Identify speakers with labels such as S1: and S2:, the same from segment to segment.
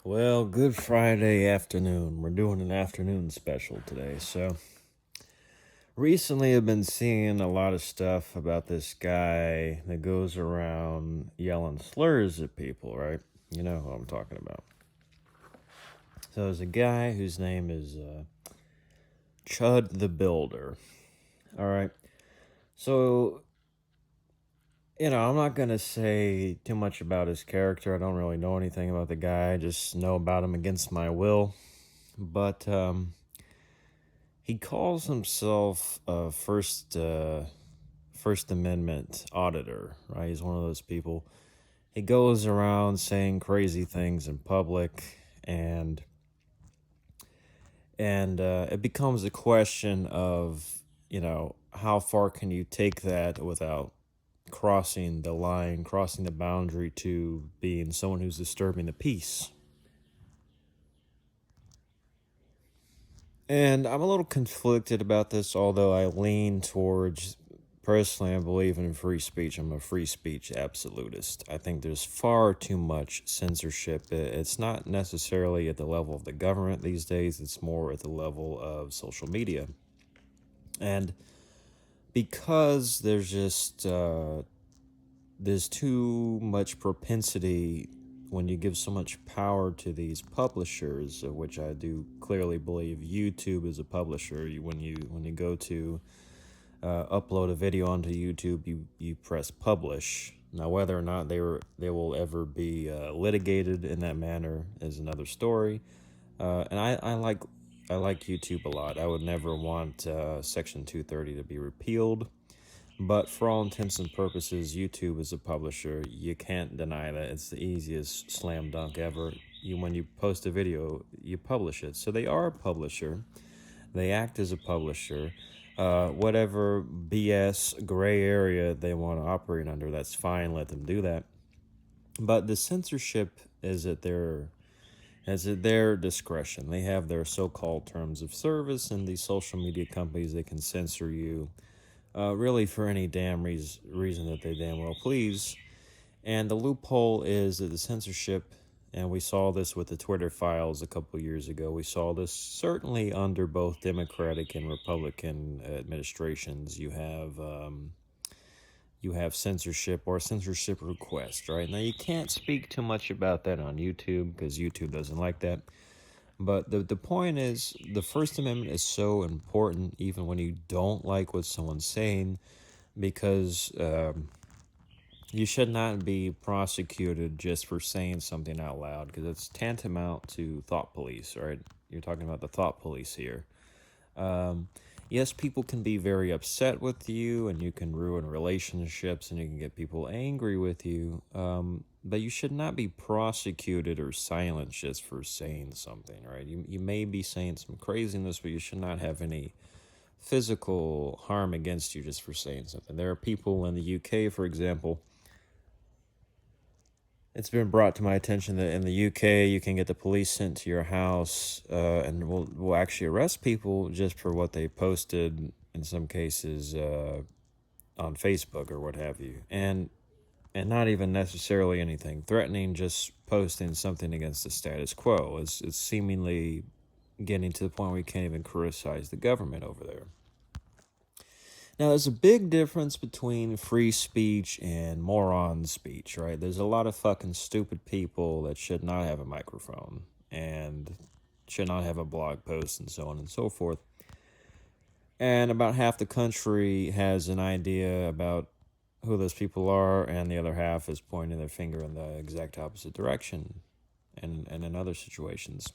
S1: Well, Good Friday afternoon. We're doing an afternoon special today. So, recently I've been seeing a lot of stuff about this guy that goes around yelling slurs at people, right? You know who I'm talking about. So, there's a guy whose name is Chud the Builder. All right. So, I'm not going to say too much about his character. I don't really know anything about the guy. I just know about him against my will. But, he calls himself a First Amendment auditor, right? He's one of those people. He goes around saying crazy things in public, and it becomes a question of how far can you take that without crossing the line, crossing the boundary to being someone who's disturbing the peace. And I'm a little conflicted about this, although I lean towards, personally, I believe in free speech. I'm a free speech absolutist. I think there's far too much censorship. It's not necessarily at the level of the government these days, it's more at the level of social media. And because there's too much propensity when you give so much power to these publishers, of which I do clearly believe YouTube is a publisher. When you go to upload a video onto YouTube, you press publish. Now, whether or not they will ever be litigated in that manner is another story. And I like YouTube a lot. I would never want Section 230 to be repealed. But for all intents and purposes, YouTube is a publisher. You can't deny that. It's the easiest slam dunk ever. When you post a video, you publish it. So they are a publisher. They act as a publisher. Whatever BS gray area they want to operate under, that's fine. Let them do that. But the censorship is at their discretion. They have their so-called terms of service, and these social media companies, they can censor you really for any damn reason that they damn well please. And the loophole is that the censorship, and we saw this with the Twitter files a couple years ago. We saw this certainly under both Democratic and Republican administrations. You have censorship or censorship request, right? Now, you can't speak too much about that on YouTube because YouTube doesn't like that. But the point is, the First Amendment is so important, even when you don't like what someone's saying, because you should not be prosecuted just for saying something out loud, because it's tantamount to thought police, right? You're talking about the thought police here. Yes, people can be very upset with you, and you can ruin relationships, and you can get people angry with you. But you should not be prosecuted or silenced just for saying something, right? You may be saying some craziness, but you should not have any physical harm against you just for saying something. There are people in the UK, for example. It's been brought to my attention that in the UK, you can get the police sent to your house, and will actually arrest people just for what they posted, in some cases, on Facebook or what have you. And not even necessarily anything threatening, just posting something against the status quo. It's seemingly getting to the point where you can't even criticize the government over there. Now, there's a big difference between free speech and moron speech, right? There's a lot of fucking stupid people that should not have a microphone and should not have a blog post and so on and so forth. And about half the country has an idea about who those people are, and the other half is pointing their finger in the exact opposite direction, and in other situations.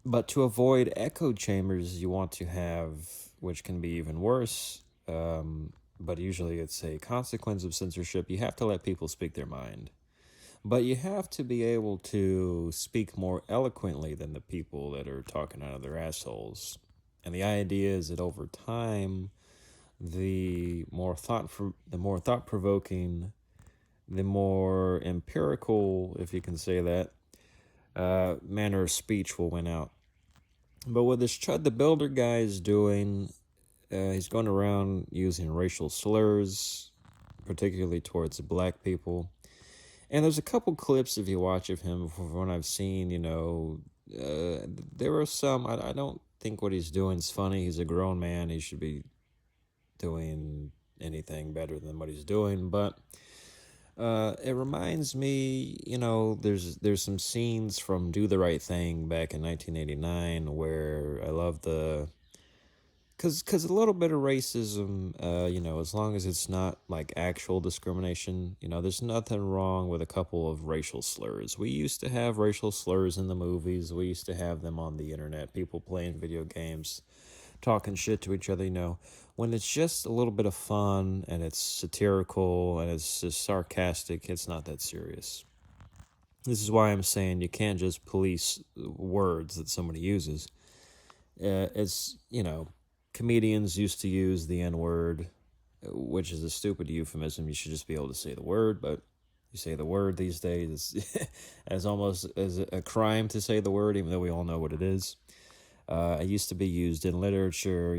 S1: But to avoid echo chambers, you want to have, which can be even worse, but usually it's a consequence of censorship, you have to let people speak their mind. But you have to be able to speak more eloquently than the people that are talking out of their assholes. And the idea is that over time, the more thought-provoking, the more empirical, if you can say that, manner of speech will win out. But what this Chud the Builder guy is doing, he's going around using racial slurs, particularly towards black people. And there's a couple clips, if you watch of him, from what I've seen, there are some, I don't think what he's doing is funny. He's a grown man. He should be doing anything better than what he's doing. But it reminds me, there's some scenes from Do the Right Thing back in 1989 where I love cause a little bit of racism, as long as it's not like actual discrimination, there's nothing wrong with a couple of racial slurs. We used to have racial slurs in the movies. We used to have them on the internet. People playing video games, talking shit to each other. When it's just a little bit of fun and it's satirical and it's just sarcastic, it's not that serious. This is why I'm saying you can't just police words that somebody uses. Comedians used to use the N word, which is a stupid euphemism. You should just be able to say the word, but you say the word these days. It's as almost as a crime to say the word, even though we all know what it is. It used to be used in literature.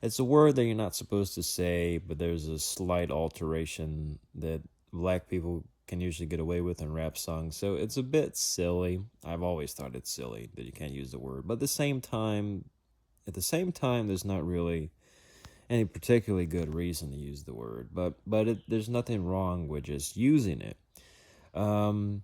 S1: It's a word that you're not supposed to say, but there's a slight alteration that black people can usually get away with in rap songs. So it's a bit silly. I've always thought it's silly that you can't use the word, but at the same time, there's not really any particularly good reason to use the word, but there's nothing wrong with just using it. Um,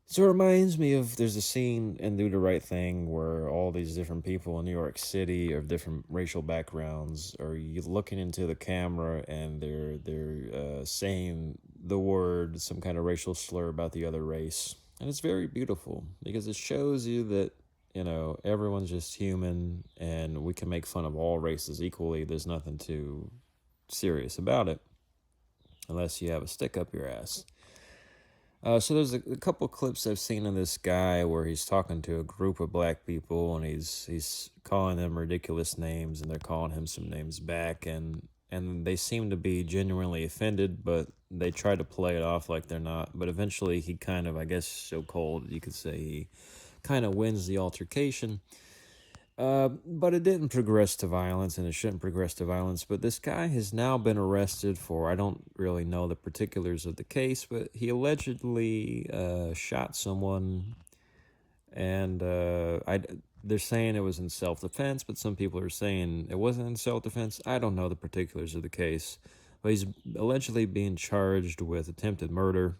S1: so it reminds me of there's a scene in Do the Right Thing where all these different people in New York City of different racial backgrounds are looking into the camera and they're saying the word, some kind of racial slur about the other race, and it's very beautiful because it shows you that everyone's just human and we can make fun of all races equally. There's nothing too serious about it unless you have a stick up your ass. So there's a couple clips I've seen of this guy where he's talking to a group of black people and he's calling them ridiculous names and they're calling him some names back and they seem to be genuinely offended, but they try to play it off like they're not. But eventually he kind of, I guess, so cold, you could say he kind of wins the altercation. But it didn't progress to violence, and it shouldn't progress to violence. But this guy has now been arrested for, I don't really know the particulars of the case, but he allegedly shot someone, and they're saying it was in self-defense, but some people are saying it wasn't in self-defense. I don't know the particulars of the case, but he's allegedly being charged with attempted murder.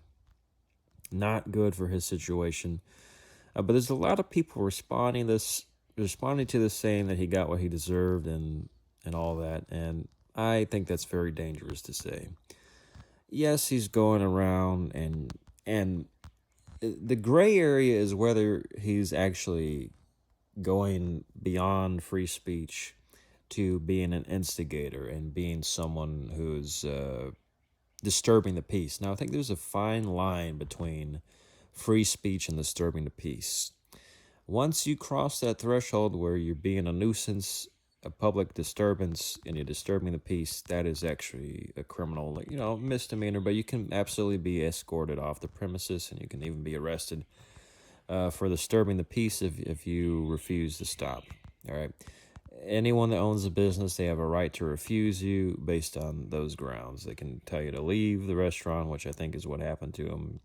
S1: Not good for his situation. But there's a lot of people responding to this saying that he got what he deserved and all that, and I think that's very dangerous to say. Yes, he's going around and the gray area is whether he's actually going beyond free speech to being an instigator and being someone who's disturbing the peace. Now, I think there's a fine line between free speech and disturbing the peace. Once you cross that threshold where you're being a nuisance, a public disturbance, and you're disturbing the peace, that is actually a criminal, misdemeanor, but you can absolutely be escorted off the premises and you can even be arrested for disturbing the peace if you refuse to stop. All right. Anyone that owns a business, they have a right to refuse you based on those grounds. They can tell you to leave the restaurant, which I think is what happened to him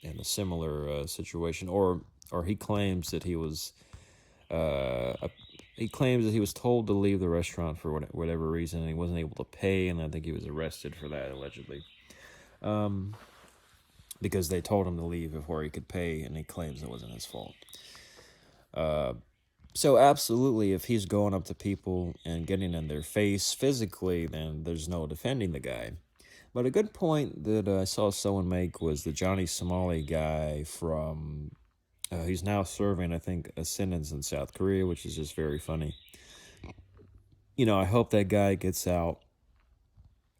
S1: in a similar situation, or he claims that he was told to leave the restaurant for whatever reason, and he wasn't able to pay, and I think he was arrested for that allegedly, because they told him to leave before he could pay, and he claims it wasn't his fault. So absolutely, if he's going up to people and getting in their face physically, then there's no defending the guy. But a good point that I saw someone make was the Johnny Somali guy from, he's now serving, I think, a sentence in South Korea, which is just very funny. I hope that guy gets out,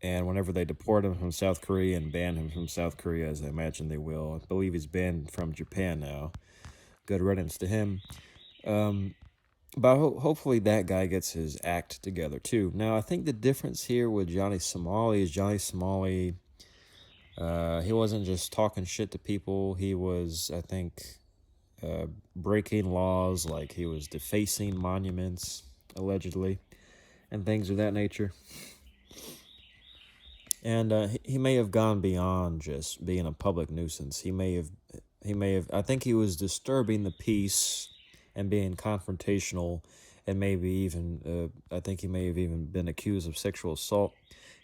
S1: and whenever they deport him from South Korea and ban him from South Korea, as I imagine they will, I believe he's banned from Japan now. Good riddance to him. But hopefully that guy gets his act together too. Now, I think the difference here with Johnny Somali is Johnny Somali, he wasn't just talking shit to people. He was, I think, breaking laws, like he was defacing monuments, allegedly, and things of that nature. And he may have gone beyond just being a public nuisance. He may have. I think he was disturbing the peace and being confrontational, and maybe even. I think he may have even been accused of sexual assault.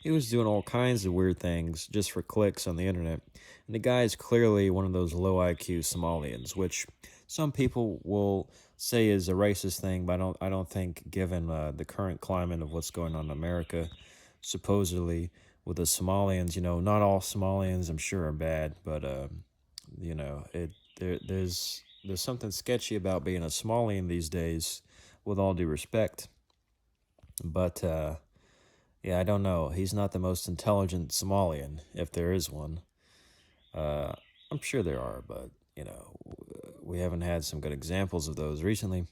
S1: He was doing all kinds of weird things just for clicks on the internet. And the guy is clearly one of those low IQ Somalians, which some people will say is a racist thing, but I don't think, given the current climate of what's going on in America, supposedly with the Somalians, not all Somalians, I'm sure, are bad, but it there's something sketchy about being a Somalian these days, with all due respect. But yeah, I don't know. He's not the most intelligent Somalian, if there is one. Uh, I'm sure there are, but we haven't had some good examples of those recently.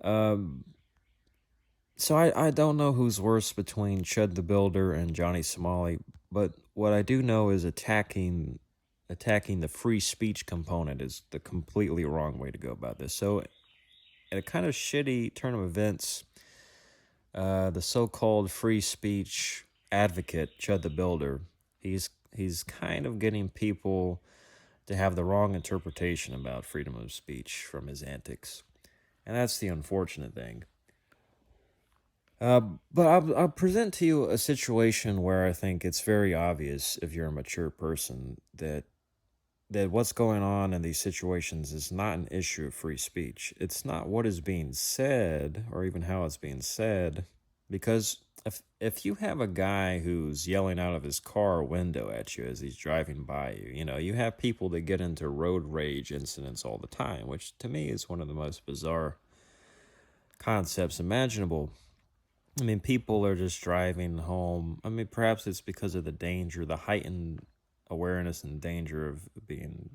S1: Um, So I don't know who's worse between Chud the Builder and Johnny Somali, but what I do know is attacking the free speech component is the completely wrong way to go about this. So at a kind of shitty turn of events, the so-called free speech advocate Chud the Builder, he's kind of getting people to have the wrong interpretation about freedom of speech from his antics, and that's the unfortunate thing. Uh, but I'll present to you a situation where I think it's very obvious, if you're a mature person, that what's going on in these situations is not an issue of free speech. It's not what is being said or even how it's being said, because if you have a guy who's yelling out of his car window at you as he's driving by you, you have people that get into road rage incidents all the time, which to me is one of the most bizarre concepts imaginable. I mean, people are just driving home. I mean, perhaps it's because of the danger, the heightened awareness and danger of being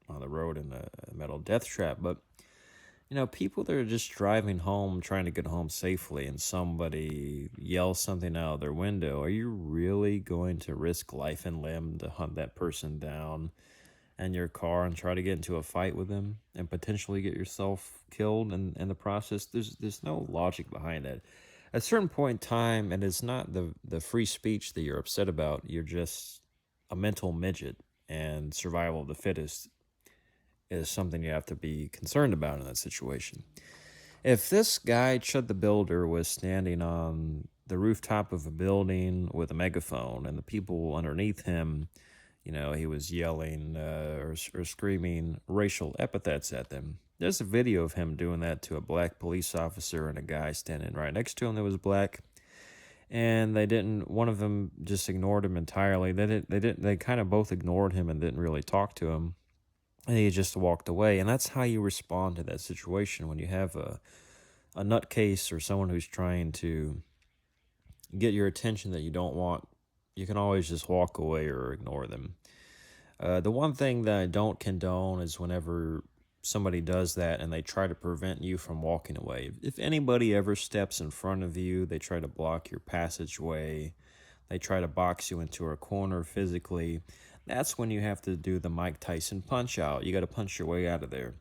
S1: on the road in a metal death trap. But, people that are just driving home, trying to get home safely, and somebody yells something out of their window, are you really going to risk life and limb to hunt that person down and your car and try to get into a fight with them and potentially get yourself killed in the process? There's no logic behind that. At a certain point in time, and it's not the free speech that you're upset about, you're just a mental midget, and survival of the fittest is something you have to be concerned about in that situation. If this guy, Chud the Builder, was standing on the rooftop of a building with a megaphone and the people underneath him, he was yelling or screaming racial epithets at them. There's a video of him doing that to a black police officer and a guy standing right next to him that was black. And they didn't, one of them just ignored him entirely. They kind of both ignored him and didn't really talk to him. And he just walked away. And that's how you respond to that situation when you have a nutcase or someone who's trying to get your attention that you don't want. You can always just walk away or ignore them. The one thing that I don't condone is whenever somebody does that and they try to prevent you from walking away. If anybody ever steps in front of you, they try to block your passageway, they try to box you into a corner physically, that's when you have to do the Mike Tyson punch out. You got to punch your way out of there.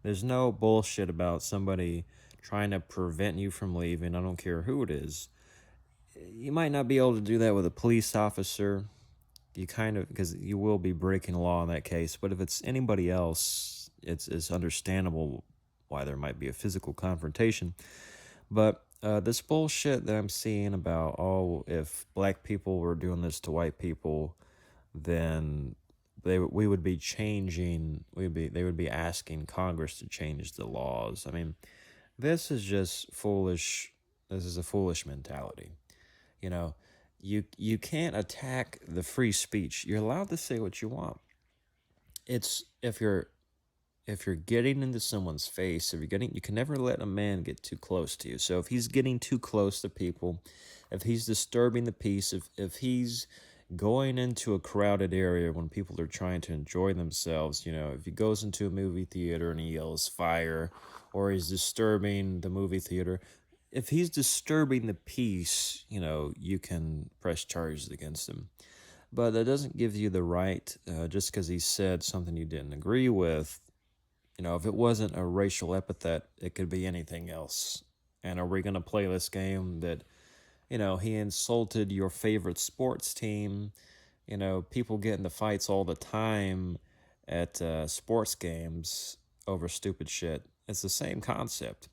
S1: There's no bullshit about somebody trying to prevent you from leaving. I don't care who it is. You might not be able to do that with a police officer. You kind of, because you will be breaking law in that case. But if it's anybody else, it's understandable why there might be a physical confrontation. But this bullshit that I'm seeing about, oh, if black people were doing this to white people, then we would be changing. They would be asking Congress to change the laws. I mean, this is just foolish. This is a foolish mentality. You know, you can't attack the free speech. You're allowed to say what you want. It's if you're getting into someone's face, if you're getting, you can never let a man get too close to you. So if he's getting too close to people, if he's disturbing the peace, if he's going into a crowded area when people are trying to enjoy themselves, if he goes into a movie theater and he yells fire, or he's disturbing the movie theater, if he's disturbing the peace, you can press charges against him. But that doesn't give you the right, just because he said something you didn't agree with. If it wasn't a racial epithet, it could be anything else. And are we going to play this game that he insulted your favorite sports team. People get into fights all the time at sports games over stupid shit. It's the same concept.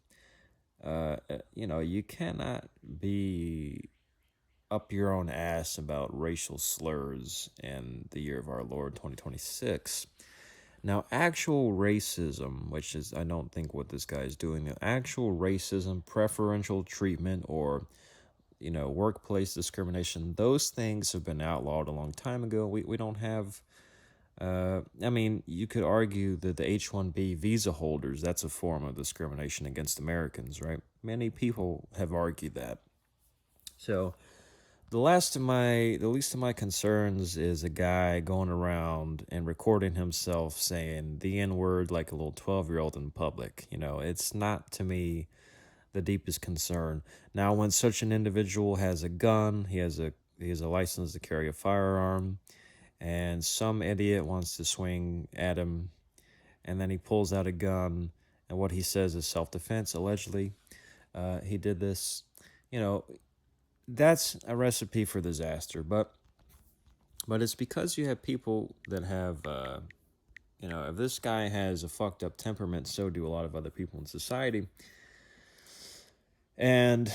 S1: You cannot be up your own ass about racial slurs in the year of our Lord 2026. Now, actual racism, which is, I don't think what this guy is doing, the actual racism, preferential treatment, or, workplace discrimination, those things have been outlawed a long time ago. We don't have, you could argue that the H-1B visa holders, that's a form of discrimination against Americans, right? Many people have argued that. So, the least of my concerns is a guy going around and recording himself saying the N-word like a little 12-year-old in public. It's not, to me, the deepest concern. Now, when such an individual has a gun, he has a license to carry a firearm, and some idiot wants to swing at him, and then he pulls out a gun, and what he says is self-defense, allegedly. He did this, you know, that's a recipe for disaster. But it's because you have people that have, if this guy has a fucked up temperament, so do a lot of other people in society. And,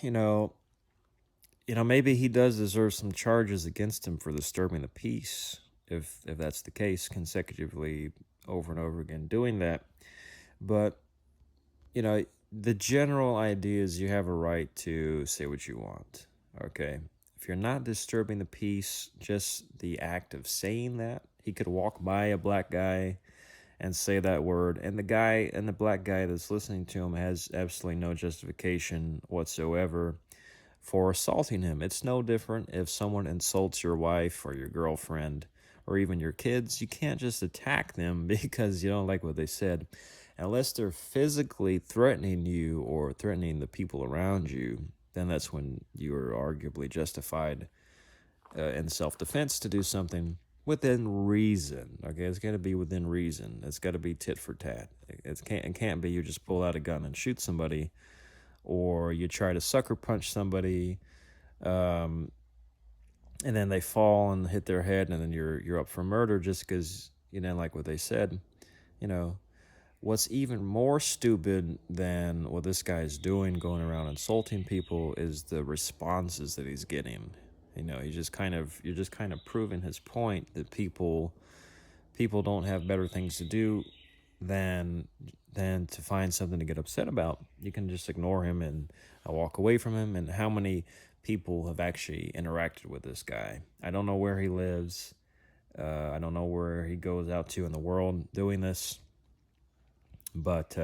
S1: you know, maybe he does deserve some charges against him for disturbing the peace, if that's the case, consecutively over and over again doing that. But, the general idea is you have a right to say what you want, okay? If you're not disturbing the peace, just the act of saying that, he could walk by a black guy and say that word, and the black guy that's listening to him has absolutely no justification whatsoever for assaulting him. It's no different if someone insults your wife or your girlfriend or even your kids. You can't just attack them because you don't like what they said. Unless they're physically threatening you or threatening the people around you, then that's when you're arguably justified in self-defense to do something within reason. Okay, it's got to be within reason. It's got to be tit for tat. It can't be you just pull out a gun and shoot somebody, or you try to sucker punch somebody, and then they fall and hit their head, and then you're up for murder just because you didn't like what they said. What's even more stupid than what this guy is doing, going around insulting people, is the responses that he's getting. You're just kind of proving his point that people don't have better things to do than to find something to get upset about. You can just ignore him and walk away from him. And how many people have actually interacted with this guy? I don't know where he lives. I don't know where he goes out to in the world doing this. But,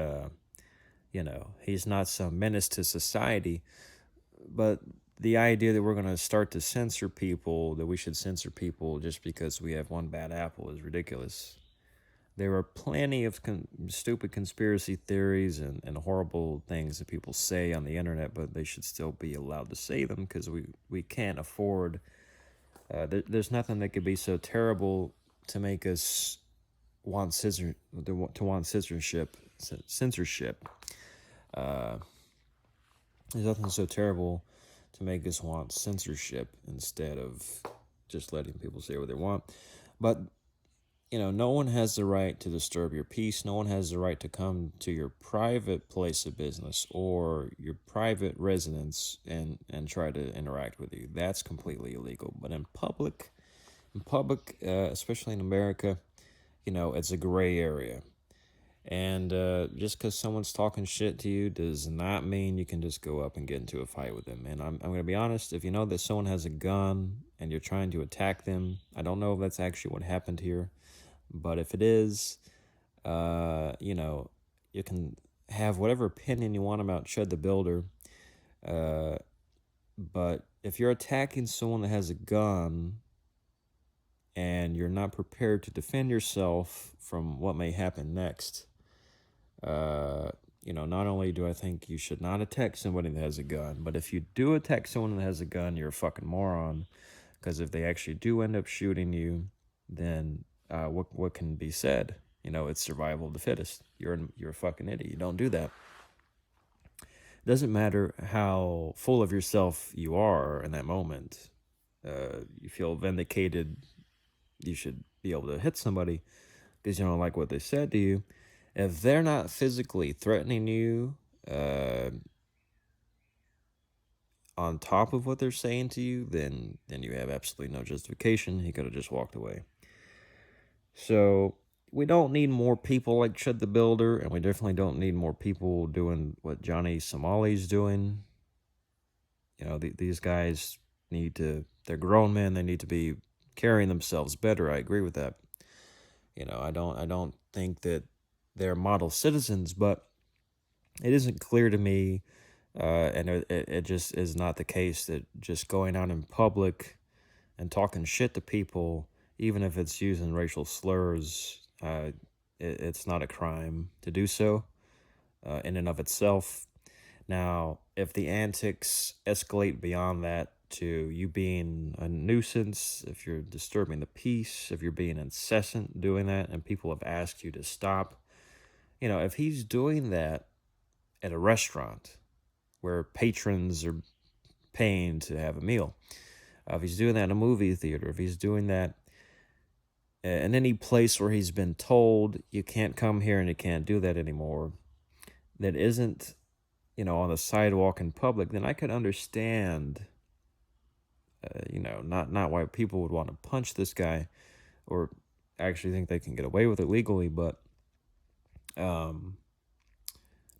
S1: he's not some menace to society. But the idea that we're going to start to censor people, that we should censor people just because we have one bad apple, is ridiculous. There are plenty of stupid conspiracy theories and horrible things that people say on the internet, but they should still be allowed to say them because we can't afford... there's nothing that could be so terrible to make us want censorship. There's nothing so terrible to make us want censorship instead of just letting people say what they want. But no one has the right to disturb your peace. No one has the right to come to your private place of business or your private residence and try to interact with you. That's completely illegal. But in public, especially in America, it's a gray area. And just because someone's talking shit to you does not mean you can just go up and get into a fight with them. And I'm going to be honest, if you know that someone has a gun and you're trying to attack them, I don't know if that's actually what happened here. But if it is, you can have whatever opinion you want about Chud the Builder. But if you're attacking someone that has a gun and you're not prepared to defend yourself from what may happen next, not only do I think you should not attack somebody that has a gun, but if you do attack someone that has a gun, you're a fucking moron. Because if they actually do end up shooting you, then what can be said? It's survival of the fittest. You're a fucking idiot. You don't do that. Doesn't matter how full of yourself you are in that moment. You feel vindicated. You should be able to hit somebody because you don't like what they said to you. If they're not physically threatening you, uh, on top of what they're saying to you, then you have absolutely no justification. He could have just walked away. So we don't need more people like Chud the Builder, and we definitely don't need more people doing what Johnny Somali's doing. These guys need to, they're grown men, they need to be carrying themselves better. I agree with that. I don't think that they're model citizens, but it isn't clear to me, and it just is not the case that just going out in public and talking shit to people, even if it's using racial slurs, it's not a crime to do so in and of itself. Now, if the antics escalate beyond that to you being a nuisance, if you're disturbing the peace, if you're being incessant doing that, and people have asked you to stop, if he's doing that at a restaurant where patrons are paying to have a meal, if he's doing that in a movie theater, if he's doing that in any place where he's been told you can't come here and you can't do that anymore, that isn't, on the sidewalk in public, then I could understand, not why people would want to punch this guy or actually think they can get away with it legally, um,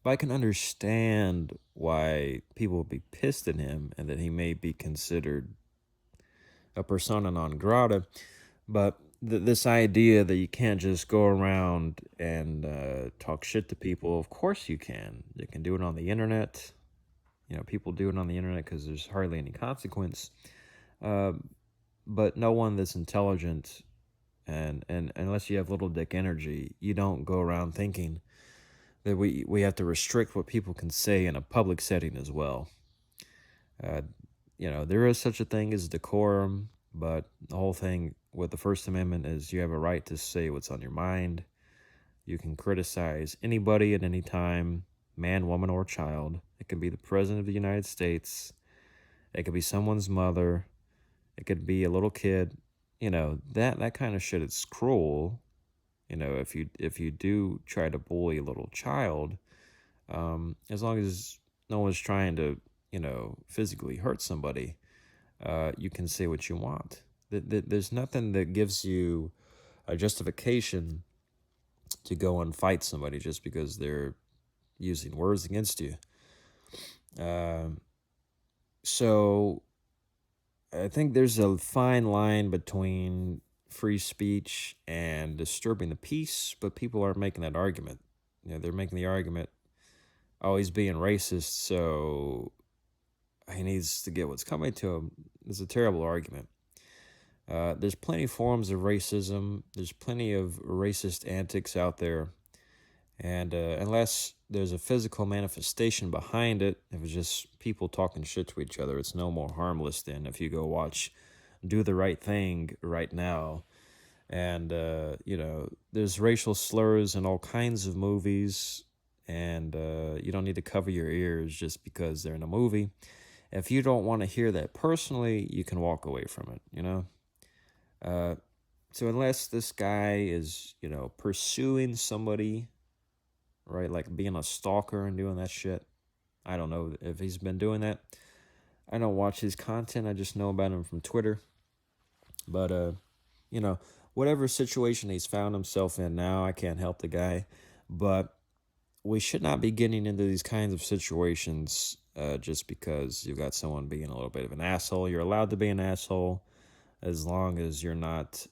S1: but I can understand why people would be pissed at him and that he may be considered a persona non grata. But this idea that you can't just go around and talk shit to people, of course you can. You can do it on the internet. People do it on the internet because there's hardly any consequence. Uh, but no one that's intelligent and unless you have little dick energy, you don't go around thinking that we have to restrict what people can say in a public setting as well. Uh, there is such a thing as decorum, but the whole thing with the First Amendment is you have a right to say what's on your mind. You can criticize anybody at any time, man, woman, or child. It could be the President of the United States. It could be someone's mother. It could be a little kid. That kind of shit is cruel. If you do try to bully a little child, as long as no one's trying to, physically hurt somebody, you can say what you want. There's nothing that gives you a justification to go and fight somebody just because they're using words against you. So I think there's a fine line between free speech and disturbing the peace, but people aren't making that argument. They're making the argument, oh, he's being racist, so he needs to get what's coming to him. It's a terrible argument. There's plenty of forms of racism. There's plenty of racist antics out there. And unless there's a physical manifestation behind it, if it's just people talking shit to each other, it's no more harmless than if you go watch Do the Right Thing right now. And, there's racial slurs in all kinds of movies. And you don't need to cover your ears just because they're in a movie. If you don't want to hear that personally, you can walk away from it, So unless this guy is, pursuing somebody, right, like being a stalker and doing that shit, I don't know if he's been doing that. I don't watch his content. I just know about him from Twitter. But, whatever situation he's found himself in now, I can't help the guy. But we should not be getting into these kinds of situations just because you've got someone being a little bit of an asshole. You're allowed to be an asshole as long as you're not,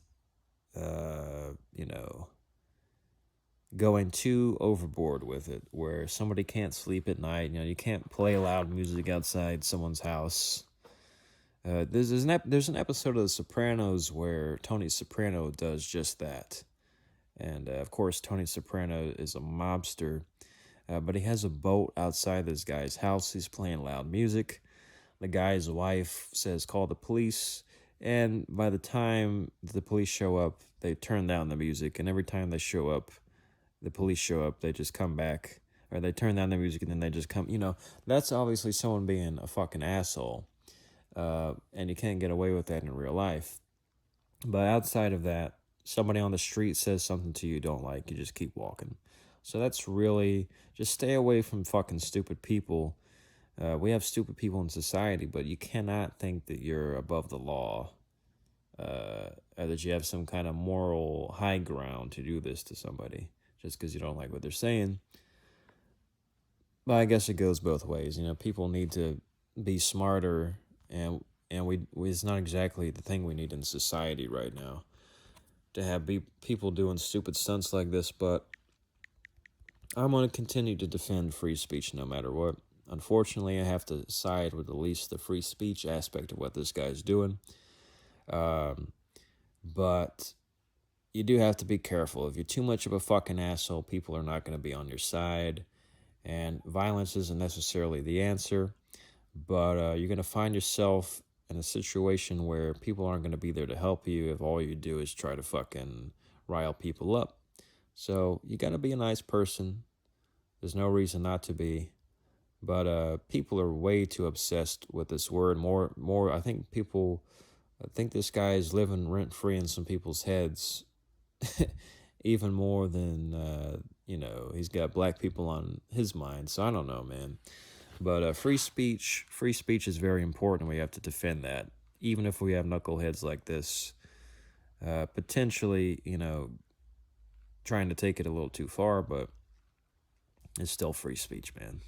S1: going too overboard with it, where somebody can't sleep at night. You can't play loud music outside someone's house. There's an episode of The Sopranos where Tony Soprano does just that. And, of course, Tony Soprano is a mobster. But he has a boat outside this guy's house. He's playing loud music. The guy's wife says, call the police. And by the time the police show up, they turn down the music. And every time the police show up, they just come back. or they turn down the music and then they just come. That's obviously someone being a fucking asshole, and you can't get away with that in real life. But outside of that, somebody on the street says something to you don't like, you just keep walking. So that's really just stay away from fucking stupid people. We have stupid people in society, but you cannot think that you're above the law, or that you have some kind of moral high ground to do this to somebody just because you don't like what they're saying. But I guess it goes both ways. People need to be smarter, and we it's not exactly the thing we need in society right now to have people doing stupid stunts like this. But I'm going to continue to defend free speech no matter what. Unfortunately, I have to side with at least the free speech aspect of what this guy's doing. But you do have to be careful. If you're too much of a fucking asshole, people are not going to be on your side. And violence isn't necessarily the answer. But you're going to find yourself in a situation where people aren't going to be there to help you if all you do is try to fucking rile people up. So you got to be a nice person. There's no reason not to be. But people are way too obsessed with this word. More. I think this guy is living rent free in some people's heads, even more than he's got black people on his mind. So I don't know, man. But free speech is very important. We have to defend that, even if we have knuckleheads like this, potentially, trying to take it a little too far. But it's still free speech, man.